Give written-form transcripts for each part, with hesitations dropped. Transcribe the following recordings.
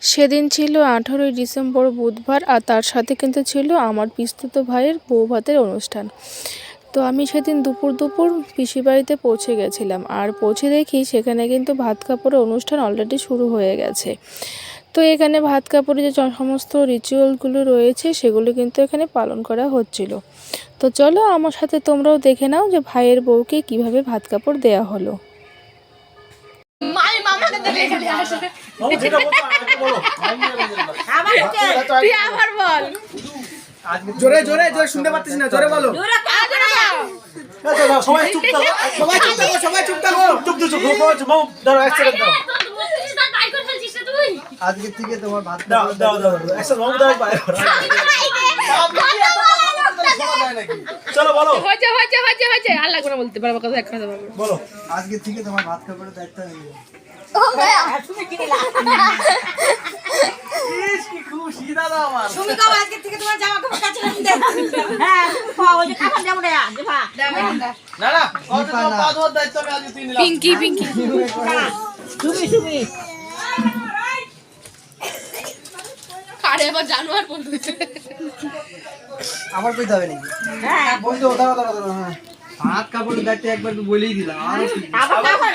সেদিন ছিল 18ই ডিসেম্বর বুধবার, আর তার সাথে কিন্তু ছিল আমার পিসতুত ভাইয়ের বউ ভাতের অনুষ্ঠান। তো আমি সেদিন দুপুর পিসি বাড়িতে পৌঁছে গেছিলাম, আর পৌঁছে দেখি সেখানে কিন্তু ভাত কাপড়ের অনুষ্ঠান অলরেডি শুরু হয়ে গেছে। তো এখানে ভাত কাপড়ে যে সমস্ত রিচুয়ালগুলো রয়েছে সেগুলো কিন্তু এখানে পালন করা হচ্ছিল। তো চলো আমার সাথে তোমরাও দেখে নাও যে ভাইয়ের বউকে কিভাবে ভাত কাপড় দেয়া হলো। জোরে জোরে জোরে শুনতে পাচ্ছিস না, জোরে বলো। সবাই চুপ থাকো, সবাই চুপ থাকো, সবাই চুপ থাকো। চুপ চুপ চুপ দাঁড়াও, এক সেকেন্ড দাও। আজকে থেকে তোমার ভাত দাও দাও দাও একটা নাম দাও পায়। চলো বলো। হয়েছে আর লাগবে না বলতে, বাবা কথা একটা কথা বলো। আজকে থেকে তোমার ভাত খাবারের দায়িত্ব নিয়ে ও ভাইয়া তুমি কি নিলা? ইস কি খুশি দাদা আমার। তুমি কও আজকে থেকে তোমার জামা কাপড় কাচে রাখতে দাও। হ্যাঁ তুমি কও ওই যে কাপড় দেবো রে দেবা। না না কত তোমার পা ধোয়ার দায়িত্ব আমি আজকে তুই নিলাম। পিঙ্কি তুমি আরে আবার জানোয়ার বলতেছে। আবার কইতে হবে নাকি? হ্যাঁ বন্ধু দাও দাও দাও। হ্যাঁ ভাত কাপড়ের দায়িত্ব একবার তো বলেই দিলাম। আর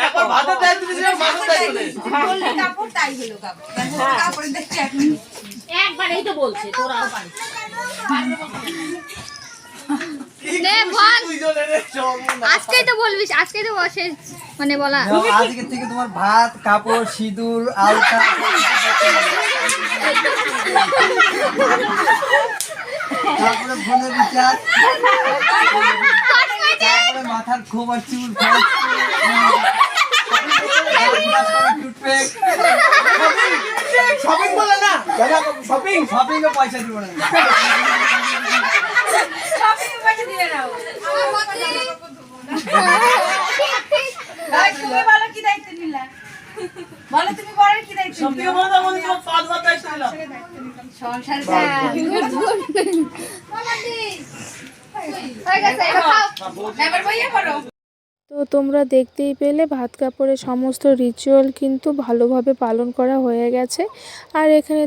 একবার ভাতের দায়িত্ব দিছিলাম, ভাতের দায়িত্ব নেই। বললি কাপড় তাই হলো কাপড়। কাপড়ের দায়িত্ব একবারই তো বলছে তোরাও পারিস। নে বল, আজকেই তো বলবিস, আজকেই তো বসে মানে বলা। আজকে থেকে তোমার ভাত কাপড় সিঁদুর আলতা তারপরে ফোনের রিচার্জ, তারপরে মাথার খোপ আর চুল শপিং বলে না, শপিং শপিং এ পয়সা দিব না। তুমি বলো কি দায়িত্ব নিলা? বলো তুমি বড় কি দায়িত্ব নিলা? সত্যি বলো না, তোমার পাঁচ বার দায়িত্ব নিলাম। সংসার তো তোমরা দেখতেই পেলে ভাত কাপড়ের সমস্ত রিচুয়াল কিন্তু ভালোভাবে পালন করা হয়ে গেছে। আর এখানে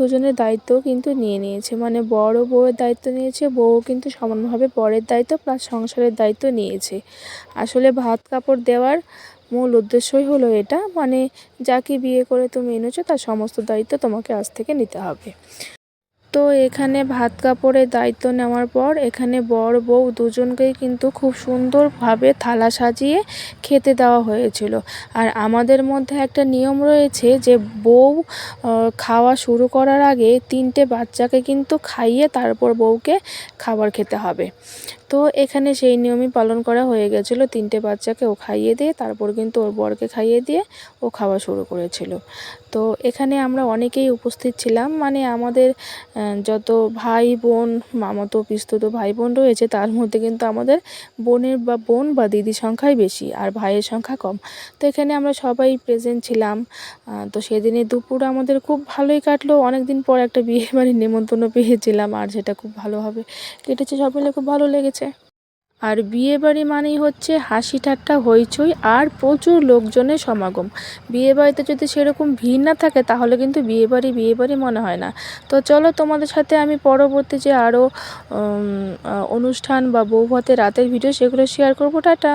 দুজনের দায়িত্ব কিন্তু নিয়ে নিয়েছে, মানে বড় বউয়ের দায়িত্ব নিয়েছে, বউ কিন্তু সমানভাবে বরের দায়িত্ব প্লাস সংসারের দায়িত্ব নিয়েছে। আসলে ভাত কাপড় দেওয়ার মূল উদ্দেশ্যই হলো এটা, মানে যাকে বিয়ে করে তুমি এনেছো তার সমস্ত দায়িত্ব তোমাকে আজ থেকে নিতে হবে। তো এখানে ভাত কাপড়ের দায়িত্ব নেওয়ার পর এখানে বর বউ দুজনকেই কিন্তু খুব সুন্দরভাবে থালা সাজিয়ে খেতে দেওয়া হয়েছিল। আর আমাদের মধ্যে একটা নিয়ম রয়েছে যে বউ খাওয়া শুরু করার আগে 3টে বাচ্চাকে কিন্তু খাইয়ে তারপর বউকে খাবার খেতে হবে। তো এখানে সেই নিয়মই পালন করা হয়ে গেছিলো, 3টে বাচ্চাকে ও খাইয়ে দিয়ে তারপর কিন্তু ওর বরকে খাইয়ে দিয়ে ও খাওয়া শুরু করেছিল। তো এখানে আমরা অনেকেই উপস্থিত ছিলাম, মানে আমাদের যত ভাই বোন মামাতো পিসতুতো ভাই বোন রয়েছে তার মধ্যে কিন্তু আমাদের বোন বা দিদির সংখ্যাই বেশি আর ভাইয়ের সংখ্যা কম। তো এখানে আমরা সবাই প্রেজেন্ট ছিলাম। তো সেদিনে দুপুর আমাদের খুব ভালোই কাটলো, অনেক দিন পর একটা বিয়ে বাড়ির নেমন্তন্ন পেয়েছিলাম আর সেটা খুব ভালোভাবে কেটেছে, সব মিলে খুব ভালো লেগেছে। আর বিয়েবাড়ি মানেই হচ্ছে হাসি ঠাট্টা হইচই আর প্রচুর লোকজনের সমাগম। বিয়েবাড়িতে যদি সেরকম ভিড় না থাকে তাহলে কিন্তু বিয়েবাড়ি মনে হয় না। তো চলো তোমাদের সাথে আমি পরবর্তী যে আরও অনুষ্ঠান বা বউ ভাতের রাতের ভিডিও সেগুলো শেয়ার করবো। টাটা।